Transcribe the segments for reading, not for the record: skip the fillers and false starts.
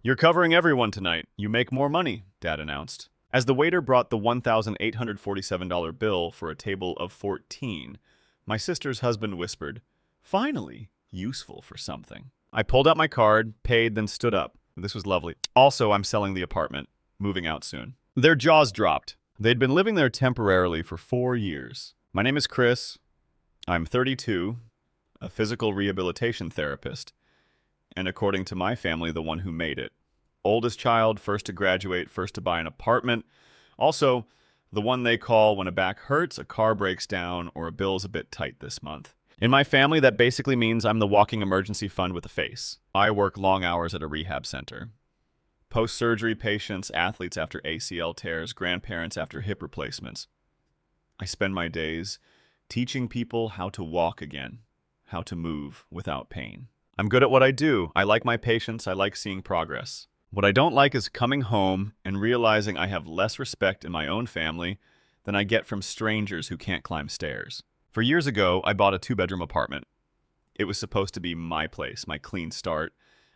You're covering everyone tonight. You make more money, Dad announced. As the waiter brought the $1,847 bill for a table of 14, my sister's husband whispered, "Finally, useful for something." I pulled out my card, paid, then stood up. This was lovely. Also, I'm selling the apartment, moving out soon. Their jaws dropped. They'd been living there temporarily for 4 years. My name is Chris. I'm 32, a physical rehabilitation therapist, and according to my family, the one who made it. Oldest child, first to graduate, first to buy an apartment. Also, the one they call when a back hurts, a car breaks down, or a bill's a bit tight this month. In my family, that basically means I'm the walking emergency fund with a face. I work long hours at a rehab center. Post-surgery patients, athletes after ACL tears, grandparents after hip replacements. I spend my days teaching people how to walk again, how to move without pain. I'm good at what I do. I like my patients. I like seeing progress. What I don't like is coming home and realizing I have less respect in my own family than I get from strangers who can't climb stairs. For years ago, I bought a 2-bedroom apartment. It was supposed to be my place, my clean start.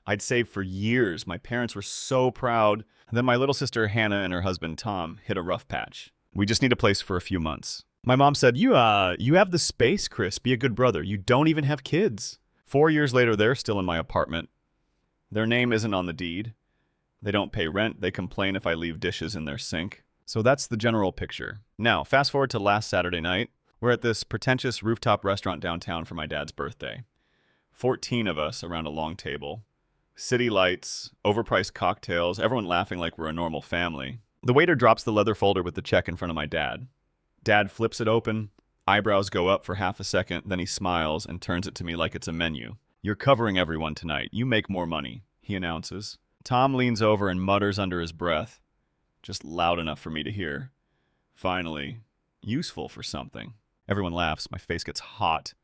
I'd saved for years. My parents were so proud. Then my little sister Hannah and her husband Tom hit a rough patch. We just need a place for a few months. My mom said, you have the space, Chris. Be a good brother. You don't even have kids. 4 years later, they're still in my apartment. Their name isn't on the deed. They don't pay rent. They complain if I leave dishes in their sink. So that's the general picture. Now, fast forward to last Saturday night. We're at this pretentious rooftop restaurant downtown for my dad's birthday. 14 of us around a long table. City lights, overpriced cocktails, everyone laughing like we're a normal family. The waiter drops the leather folder with the check in front of my dad. Dad flips it open. Eyebrows go up for half a second, then he smiles and turns it to me like it's a menu. "You're covering everyone tonight. You make more money," he announces. Tom leans over and mutters under his breath, just loud enough for me to hear. "Finally, useful for something." Everyone laughs. My face gets hot.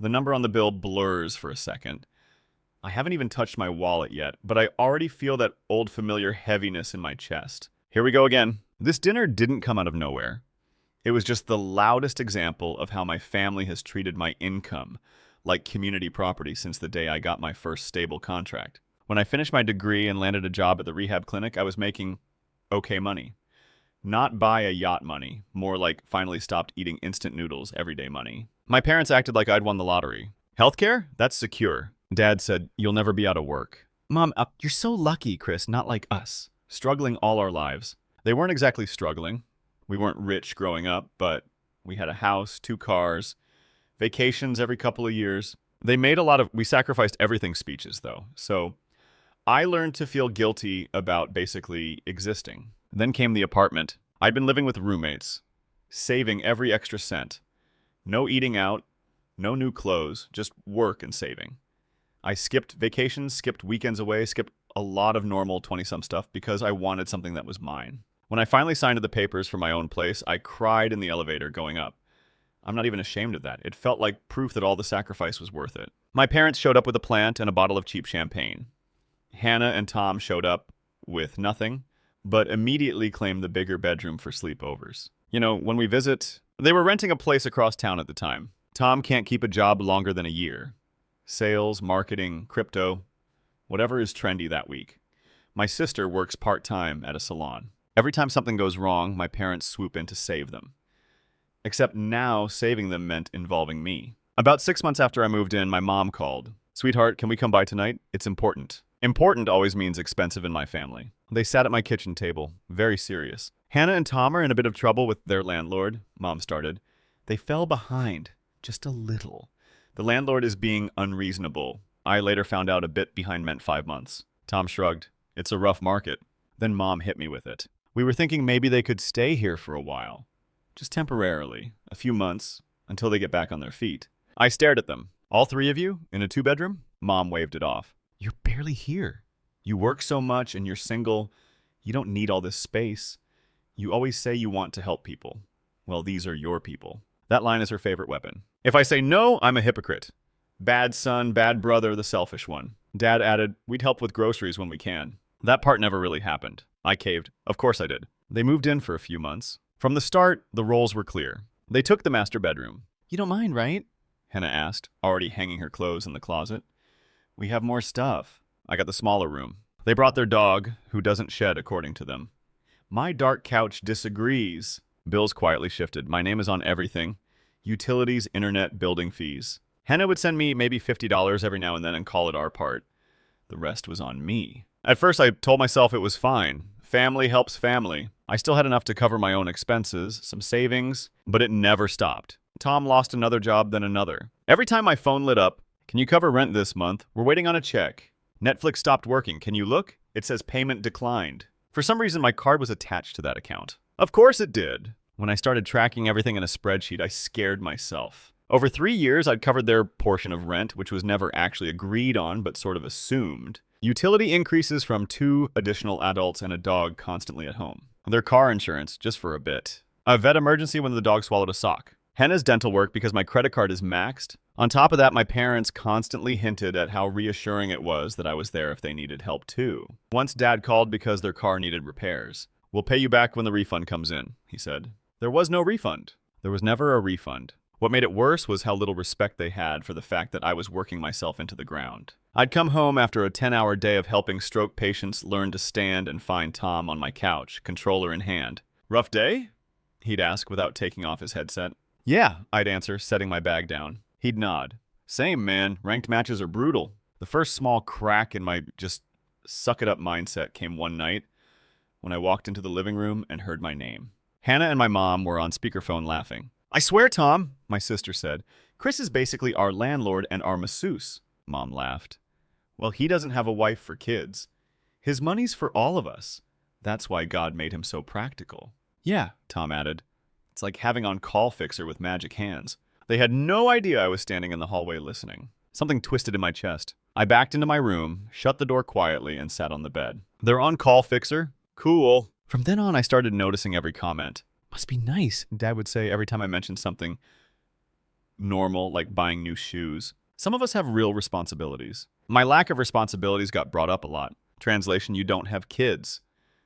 The number on the bill blurs for a second. I haven't even touched my wallet yet, but I already feel that old familiar heaviness in my chest. Here we go again. This dinner didn't come out of nowhere. It was just the loudest example of how my family has treated my income like community property since the day I got my first stable contract. When I finished my degree and landed a job at the rehab clinic, I was making okay money. Not buy a yacht money, more like finally stopped eating instant noodles everyday money. My parents acted like I'd won the lottery. "Healthcare? That's secure." Dad said, "You'll never be out of work." "Mom, you're so lucky, Chris, not like us." Struggling all our lives. They weren't exactly struggling. We weren't rich growing up, but we had a house, 2 cars, vacations every couple of years. We sacrificed everything speeches, though. So I learned to feel guilty about basically existing. Then came the apartment. I'd been living with roommates, saving every extra cent. No eating out, no new clothes, just work and saving. I skipped vacations, skipped weekends away, skipped a lot of normal 20-some stuff because I wanted something that was mine. When I finally signed the papers for my own place, I cried in the elevator going up. I'm not even ashamed of that. It felt like proof that all the sacrifice was worth it. My parents showed up with a plant and a bottle of cheap champagne. Hannah and Tom showed up with nothing, but immediately claimed the bigger bedroom for sleepovers. You know, when we visit, they were renting a place across town at the time. Tom can't keep a job longer than a year. Sales, marketing, crypto, whatever is trendy that week. My sister works part-time at a salon. Every time something goes wrong, my parents swoop in to save them. Except now, saving them meant involving me. About 6 months after I moved in, my mom called. "Sweetheart, can we come by tonight? It's important." Important always means expensive in my family. They sat at my kitchen table, very serious. "Hannah and Tom are in a bit of trouble with their landlord," Mom started. "They fell behind, just a little. The landlord is being unreasonable. I later found out a bit behind meant 5 months." Tom shrugged. "It's a rough market." Then Mom hit me with it. "We were thinking maybe they could stay here for a while. Just temporarily. A few months, until they get back on their feet." I stared at them. "All 3 of you? In a 2-bedroom? Mom waved it off. "You're barely here. You work so much and you're single. You don't need all this space. You always say you want to help people. Well, these are your people." That line is her favorite weapon. If I say no, I'm a hypocrite. Bad son, bad brother, the selfish one. Dad added, "We'd help with groceries when we can." That part never really happened. I caved. Of course I did. They moved in for a few months. From the start, the roles were clear. They took the master bedroom. "You don't mind, right?" Hannah asked, already hanging her clothes in the closet. "We have more stuff." I got the smaller room. They brought their dog, who doesn't shed according to them. My dark couch disagrees. Bills quietly shifted. My name is on everything. Utilities, internet, building fees. Hannah would send me maybe $50 every now and then and call it our part. The rest was on me. At first, I told myself it was fine. Family helps family. I still had enough to cover my own expenses, some savings, but it never stopped. Tom lost another job, then another. Every time my phone lit up, "Can you cover rent this month? We're waiting on a check." Netflix stopped working. "Can you look?" It says payment declined. For some reason, my card was attached to that account. Of course it did. When I started tracking everything in a spreadsheet, I scared myself. Over 3 years, I'd covered their portion of rent, which was never actually agreed on, but sort of assumed. Utility increases from 2 additional adults and a dog constantly at home. Their car insurance, just for a bit. A vet emergency when the dog swallowed a sock. Hannah's dental work because my credit card is maxed. On top of that, my parents constantly hinted at how reassuring it was that I was there if they needed help too. Once Dad called because their car needed repairs. "We'll pay you back when the refund comes in," he said. There was no refund. There was never a refund. What made it worse was how little respect they had for the fact that I was working myself into the ground. I'd come home after a 10-hour day of helping stroke patients learn to stand and find Tom on my couch, controller in hand. "Rough day?" he'd ask without taking off his headset. "Yeah," I'd answer, setting my bag down. He'd nod. "Same, man. Ranked matches are brutal." The first small crack in my just suck-it-up mindset came one night when I walked into the living room and heard my name. Hannah and my mom were on speakerphone laughing. "I swear, Tom," my sister said, "Chris is basically our landlord and our masseuse." Mom laughed. "Well, he doesn't have a wife for kids. His money's for all of us. That's why God made him so practical." "Yeah," Tom added. "It's like having on Call Fixer with magic hands." They had no idea I was standing in the hallway listening. Something twisted in my chest. I backed into my room, shut the door quietly, and sat on the bed. "They're on Call Fixer? Cool." From then on, I started noticing every comment. "Must be nice," Dad would say every time I mentioned something normal, like buying new shoes. Some of us have real responsibilities. My lack of responsibilities got brought up a lot. Translation, you don't have kids,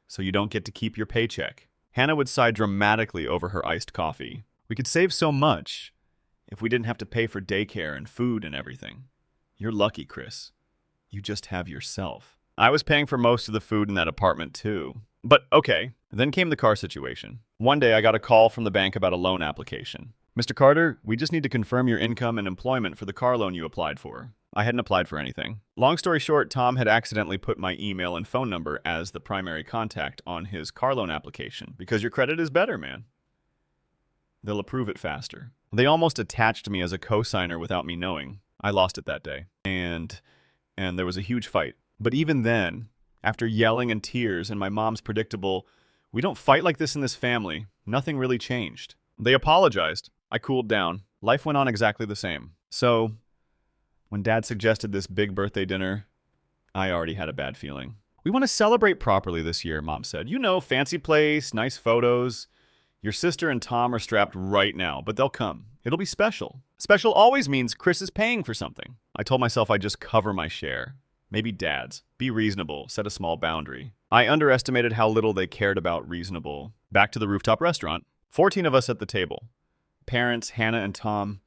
so you don't get to keep your paycheck. Hannah would sigh dramatically over her iced coffee. "We could save so much if we didn't have to pay for daycare and food and everything. You're lucky, Chris. You just have yourself." I was paying for most of the food in that apartment too. But okay, then came the car situation. One day I got a call from the bank about a loan application. "Mr. Carter, we just need to confirm your income and employment for the car loan you applied for." I hadn't applied for anything. Long story short, Tom had accidentally put my email and phone number as the primary contact on his car loan application because your credit is better, man. They'll approve it faster. They almost attached me as a co-signer without me knowing. I lost it that day. And there was a huge fight. But even then, after yelling and tears and my mom's predictable, "We don't fight like this in this family," nothing really changed. They apologized. I cooled down. Life went on exactly the same. So, when Dad suggested this big birthday dinner, I already had a bad feeling. "We want to celebrate properly this year," Mom said. "You know, fancy place, nice photos. Your sister and Tom are strapped right now, but they'll come. It'll be special. Special always means Chris is paying for something." I told myself I'd just cover my share. Maybe Dad's. Be reasonable. Set a small boundary. I underestimated how little they cared about reasonable. Back to the rooftop restaurant. 14 of us at the table. Parents, Hannah and Tom,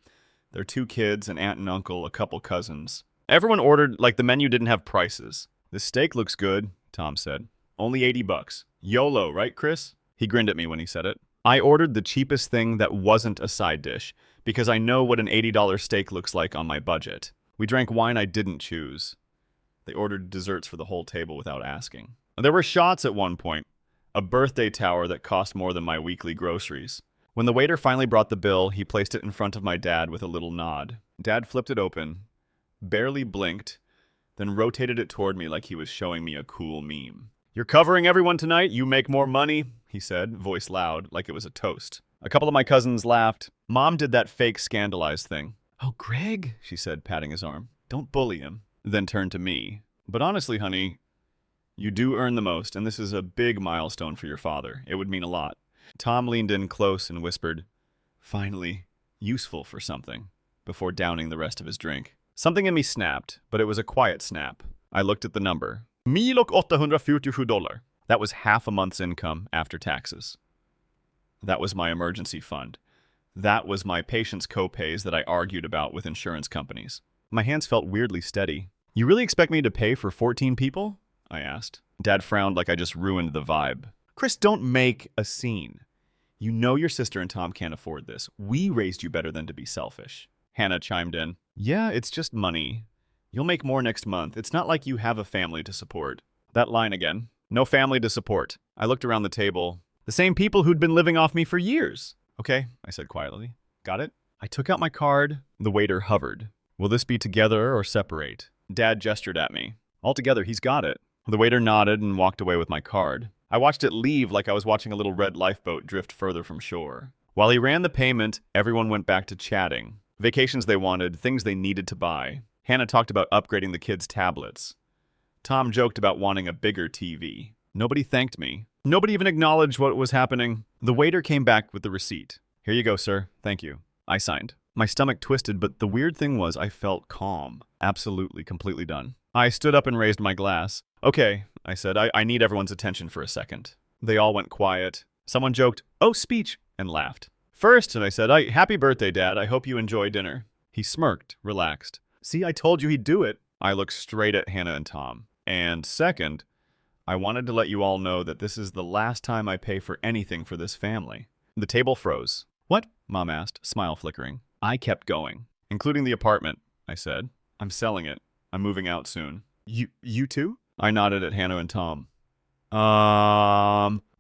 their 2 kids, an aunt and uncle, a couple cousins. Everyone ordered like the menu didn't have prices. "This steak looks good," Tom said. "Only $80. YOLO, right, Chris?" He grinned at me when he said it. I ordered the cheapest thing that wasn't a side dish because I know what an $80 steak looks like on my budget. We drank wine I didn't choose. They ordered desserts for the whole table without asking. There were shots at one point. A birthday tower that cost more than my weekly groceries. When the waiter finally brought the bill, he placed it in front of my dad with a little nod. Dad flipped it open, barely blinked, then rotated it toward me like he was showing me a cool meme. "You're covering everyone tonight, you make more money," he said, voice loud, like it was a toast. A couple of my cousins laughed. Mom did that fake scandalized thing. "Oh, Greg," she said, patting his arm. "Don't bully him." Then turned to me. "But honestly, honey, you do earn the most, and this is a big milestone for your father. It would mean a lot." Tom leaned in close and whispered, "Finally, useful for something," before downing the rest of his drink. Something in me snapped, but it was a quiet snap. I looked at the number. $1,847. That was half a month's income after taxes. That was my emergency fund. That was my patient's co-pays that I argued about with insurance companies. My hands felt weirdly steady. "You really expect me to pay for 14 people?" I asked. Dad frowned like I just ruined the vibe. Chris, don't make a scene. You know your sister and Tom can't afford this. We raised you better than to be selfish. Hannah chimed in. Yeah, it's just money. You'll make more next month. It's not like you have a family to support. That line again. No family to support. I looked around the table. The same people who'd been living off me for years. Okay, I said quietly. Got it? I took out my card. The waiter hovered. Will this be together or separate? Dad gestured at me. Altogether, he's got it. The waiter nodded and walked away with my card. I watched it leave like I was watching a little red lifeboat drift further from shore. While he ran the payment, everyone went back to chatting. Vacations they wanted, things they needed to buy. Hannah talked about upgrading the kids' tablets. Tom joked about wanting a bigger TV. Nobody thanked me. Nobody even acknowledged what was happening. The waiter came back with the receipt. Here you go, sir. Thank you. I signed. My stomach twisted, but the weird thing was I felt calm. Absolutely, completely done. I stood up and raised my glass. Okay, I said, I need everyone's attention for a second. They all went quiet. Someone joked, oh, speech, and laughed. First, and I said, happy birthday, Dad. I hope you enjoy dinner. He smirked, relaxed. See, I told you he'd do it. I looked straight at Hannah and Tom. And second, I wanted to let you all know that this is the last time I pay for anything for this family. The table froze. What? Mom asked, smile flickering. I kept going. Including the apartment, I said. I'm selling it. I'm moving out soon. You too? I nodded at Hannah and Tom.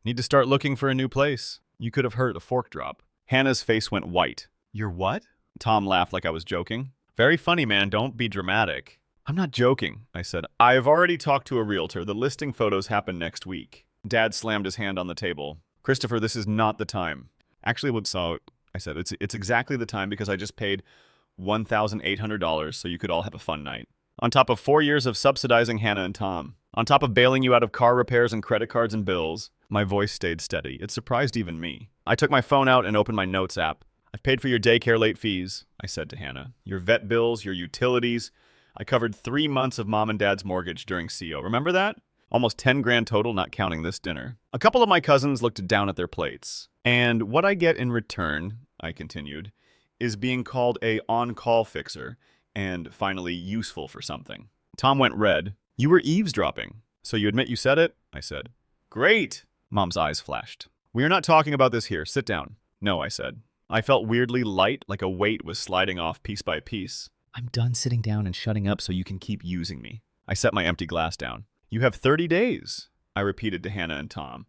Need to start looking for a new place. You could have heard a fork drop. Hannah's face went white. You're what? Tom laughed like I was joking. Very funny, man. Don't be dramatic. I'm not joking, I said. I've already talked to a realtor. The listing photos happen next week. Dad slammed his hand on the table. Christopher, this is not the time. Actually, I said, it's exactly the time because I just paid $1,800 so you could all have a fun night. On top of 4 years of subsidizing Hannah and Tom. On top of bailing you out of car repairs and credit cards and bills. My voice stayed steady. It surprised even me. I took my phone out and opened my notes app. I've paid for your daycare late fees, I said to Hannah. Your vet bills, your utilities. I covered 3 months of Mom and Dad's mortgage during CO. Remember that? Almost 10 grand total, not counting this dinner. A couple of my cousins looked down at their plates. And what I get in return, I continued, is being called a on-call fixer and finally useful for something. Tom went red. You were eavesdropping. So you admit you said it? I said. Great! Mom's eyes flashed. We are not talking about this here. Sit down. No, I said. I felt weirdly light, like a weight was sliding off piece by piece. I'm done sitting down and shutting up so you can keep using me. I set my empty glass down. You have 30 days, I repeated to Hannah and Tom.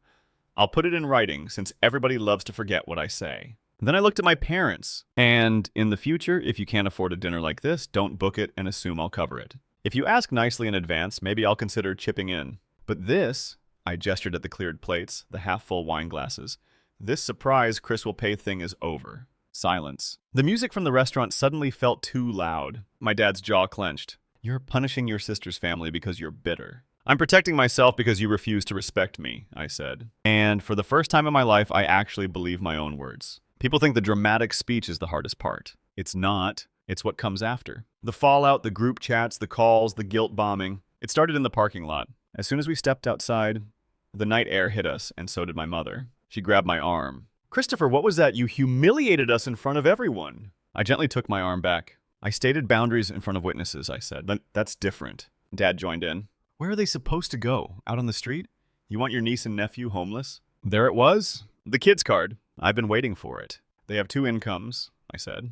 I'll put it in writing since everybody loves to forget what I say. Then I looked at my parents. And in the future, if you can't afford a dinner like this, don't book it and assume I'll cover it. If you ask nicely in advance, maybe I'll consider chipping in. But this, I gestured at the cleared plates, the half-full wine glasses, this surprise Chris will pay thing is over. Silence. The music from the restaurant suddenly felt too loud. My dad's jaw clenched. You're punishing your sister's family because you're bitter. I'm protecting myself because you refuse to respect me, I said. And for the first time in my life, I actually believe my own words. People think the dramatic speech is the hardest part. It's not. It's what comes after. The fallout, the group chats, the calls, the guilt bombing. It started in the parking lot. As soon as we stepped outside, the night air hit us, and so did my mother. She grabbed my arm. Christopher, what was that? You humiliated us in front of everyone. I gently took my arm back. I stated boundaries in front of witnesses, I said. That's different. Dad joined in. Where are they supposed to go? Out on the street? You want your niece and nephew homeless? There it was. The kids' card. I've been waiting for it. They have 2 incomes, I said.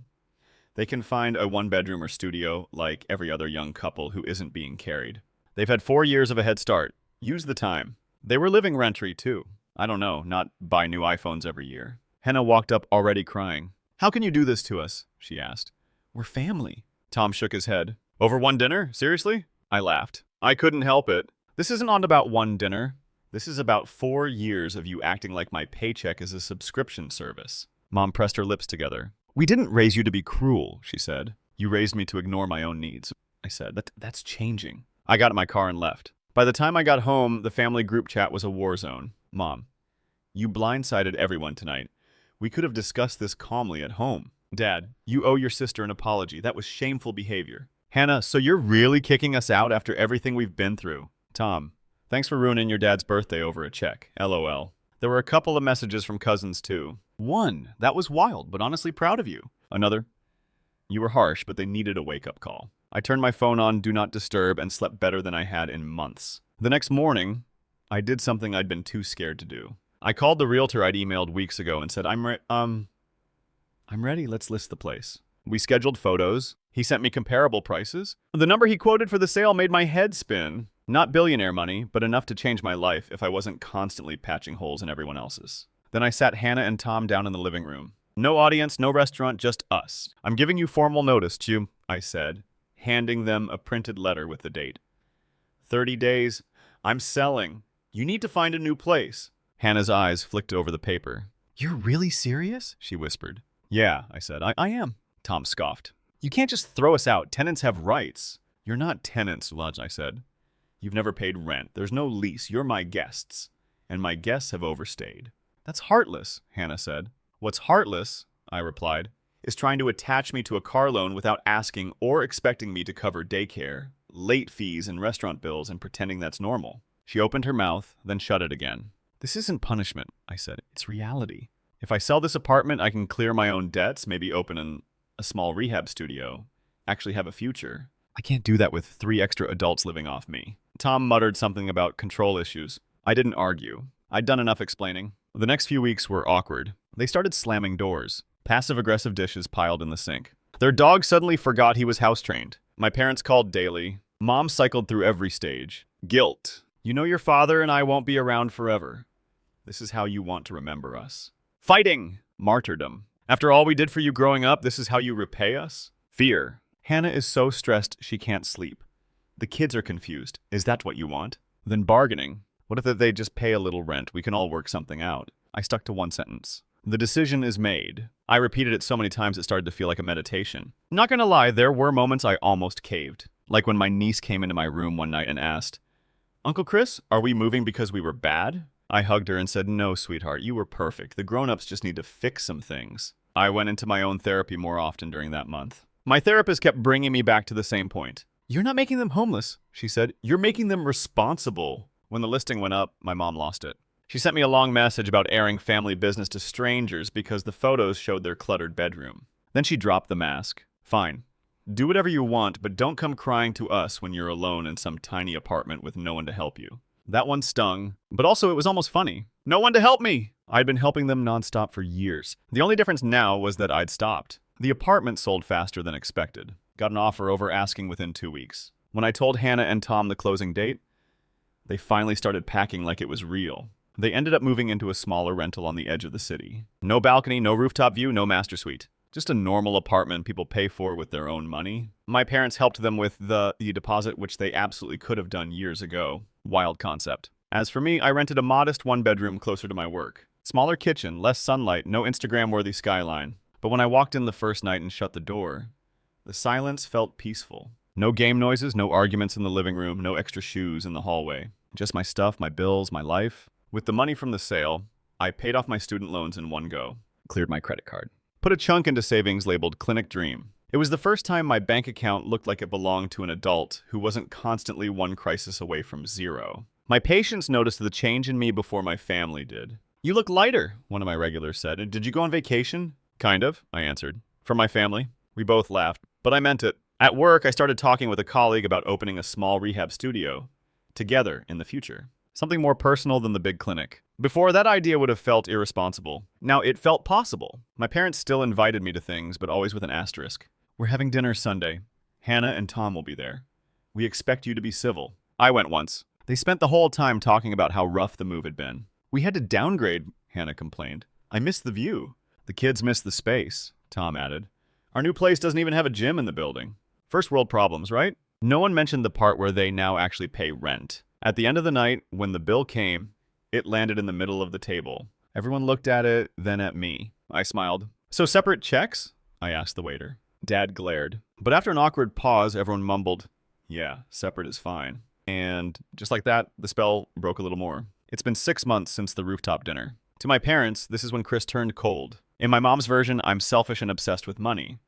They can find a 1-bedroom or studio like every other young couple who isn't being carried. They've had 4 years of a head start. Use the time. They were living rent-free, too. I don't know, not buy new iPhones every year. Hannah walked up already crying. How can you do this to us? She asked. We're family. Tom shook his head. Over one dinner? Seriously? I laughed. I couldn't help it. This isn't on about one dinner. This is about 4 years of you acting like my paycheck is a subscription service. Mom pressed her lips together. We didn't raise you to be cruel, she said. You raised me to ignore my own needs. I said, that's changing. I got in my car and left. By the time I got home, the family group chat was a war zone. Mom, you blindsided everyone tonight. We could have discussed this calmly at home. Dad, you owe your sister an apology. That was shameful behavior. Hannah, so you're really kicking us out after everything we've been through? Tom, thanks for ruining your dad's birthday over a check. LOL. There were a couple of messages from cousins, too. One, that was wild, but honestly proud of you. Another, you were harsh, but they needed a wake-up call. I turned my phone on Do Not Disturb and slept better than I had in months. The next morning, I did something I'd been too scared to do. I called the realtor I'd emailed weeks ago and said, I'm ready, let's list the place. We scheduled photos. He sent me comparable prices. The number he quoted for the sale made my head spin. Not billionaire money, but enough to change my life if I wasn't constantly patching holes in everyone else's. Then I sat Hannah and Tom down in the living room. No audience, no restaurant, just us. I'm giving you formal notice, Chu, I said, handing them a printed letter with the date. 30 days. I'm selling. You need to find a new place. Hannah's eyes flicked over the paper. You're really serious? She whispered. Yeah, I said. I am. Tom scoffed. You can't just throw us out. Tenants have rights. You're not tenants, Lodge, I said. You've never paid rent. There's no lease. You're my guests. And my guests have overstayed. That's heartless, Hannah said. What's heartless, I replied, is trying to attach me to a car loan without asking or expecting me to cover daycare, late fees, and restaurant bills and pretending that's normal. She opened her mouth, then shut it again. This isn't punishment, I said. It's reality. If I sell this apartment, I can clear my own debts, maybe open a small rehab studio, actually have a future. I can't do that with 3 extra adults living off me. Tom muttered something about control issues. I didn't argue. I'd done enough explaining. The next few weeks were awkward. They started slamming doors. Passive-aggressive dishes piled in the sink. Their dog suddenly forgot he was house-trained. My parents called daily. Mom cycled through every stage. Guilt. You know your father and I won't be around forever. This is how you want to remember us. Fighting! Martyrdom. After all we did for you growing up, this is how you repay us? Fear. Hannah is so stressed she can't sleep. The kids are confused. Is that what you want? Then bargaining. What if they just pay a little rent? We can all work something out. I stuck to one sentence. The decision is made. I repeated it so many times it started to feel like a meditation. Not gonna lie, there were moments I almost caved. Like when my niece came into my room one night and asked, Uncle Chris, are we moving because we were bad? I hugged her and said, no, sweetheart, you were perfect. The grown-ups just need to fix some things. I went into my own therapy more often during that month. My therapist kept bringing me back to the same point. You're not making them homeless, she said. You're making them responsible. When the listing went up, my mom lost it. She sent me a long message about airing family business to strangers because the photos showed their cluttered bedroom. Then she dropped the mask. Fine. Do whatever you want, but don't come crying to us when you're alone in some tiny apartment with no one to help you. That one stung, but also it was almost funny. No one to help me! I'd been helping them nonstop for years. The only difference now was that I'd stopped. The apartment sold faster than expected. Got an offer over asking within 2 weeks. When I told Hannah and Tom the closing date, they finally started packing like it was real. They ended up moving into a smaller rental on the edge of the city. No balcony, no rooftop view, no master suite. Just a normal apartment people pay for with their own money. My parents helped them with the deposit, which they absolutely could have done years ago. Wild concept. As for me, I rented a modest 1-bedroom closer to my work. Smaller kitchen, less sunlight, no Instagram-worthy skyline. But when I walked in the first night and shut the door, the silence felt peaceful. No game noises, no arguments in the living room, no extra shoes in the hallway. Just my stuff, my bills, my life. With the money from the sale, I paid off my student loans in one go. Cleared my credit card. Put a chunk into savings labeled Clinic Dream. It was the first time my bank account looked like it belonged to an adult who wasn't constantly one crisis away from zero. My patients noticed the change in me before my family did. You look lighter, one of my regulars said. Did you go on vacation? Kind of, I answered. For my family. We both laughed, but I meant it. At work, I started talking with a colleague about opening a small rehab studio together in the future. Something more personal than the big clinic. Before, that idea would have felt irresponsible. Now, it felt possible. My parents still invited me to things, but always with an asterisk. We're having dinner Sunday. Hannah and Tom will be there. We expect you to be civil. I went once. They spent the whole time talking about how rough the move had been. We had to downgrade, Hannah complained. I missed the view. The kids missed the space, Tom added. Our new place doesn't even have a gym in the building. First world problems, right? No one mentioned the part where they now actually pay rent. At the end of the night, when the bill came, it landed in the middle of the table. Everyone looked at it, then at me. I smiled. So separate checks? I asked the waiter. Dad glared. But after an awkward pause, everyone mumbled, yeah, separate is fine. And just like that, the spell broke a little more. It's been 6 months since the rooftop dinner. To my parents, this is when Chris turned cold. In my mom's version, I'm selfish and obsessed with money,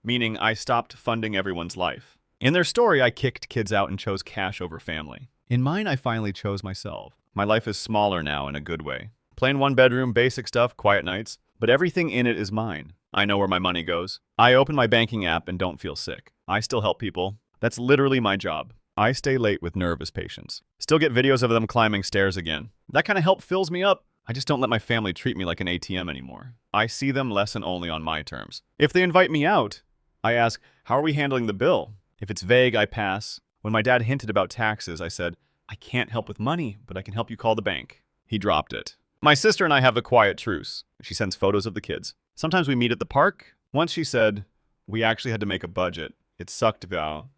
meaning I stopped funding everyone's life. In their story, I kicked kids out and chose cash over family. In mine, I finally chose myself. My life is smaller now in a good way. Plain 1-bedroom, basic stuff, quiet nights, but everything in it is mine. I know where my money goes. I open my banking app and don't feel sick. I still help people. That's literally my job. I stay late with nervous patients. Still get videos of them climbing stairs again. That kind of help fills me up. I just don't let my family treat me like an ATM anymore. I see them less and only on my terms. If they invite me out, I ask, how are we handling the bill? If it's vague, I pass. When my dad hinted about taxes, I said, I can't help with money, but I can help you call the bank. He dropped it. My sister and I have a quiet truce. She sends photos of the kids. Sometimes we meet at the park. Once she said, we actually had to make a budget. It sucked, Val,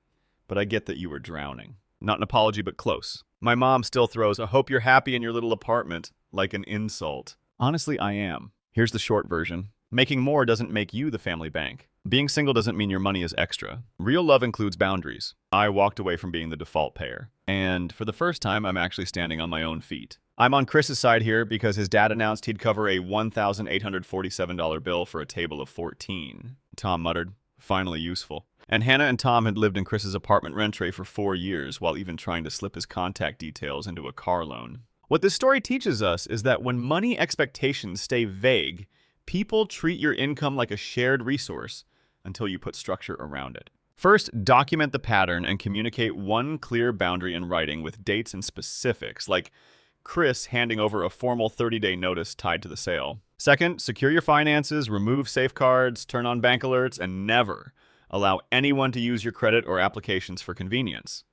but I get that you were drowning. Not an apology, but close. My mom still throws, I hope you're happy in your little apartment, like an insult. Honestly, I am. Here's the short version. Making more doesn't make you the family bank. Being single doesn't mean your money is extra. Real love includes boundaries. I walked away from being the default payer. And for the first time, I'm actually standing on my own feet. I'm on Chris's side here because his dad announced he'd cover a $1,847 bill for a table of 14. Tom muttered, finally useful. And Hannah and Tom had lived in Chris's apartment rent-tray for 4 years while even trying to slip his contact details into a car loan. What this story teaches us is that when money expectations stay vague, people treat your income like a shared resource until you put structure around it. First, document the pattern and communicate one clear boundary in writing with dates and specifics, like Chris handing over a formal 30-day notice tied to the sale. Second, secure your finances, remove safeguards, turn on bank alerts, and never allow anyone to use your credit or applications for convenience.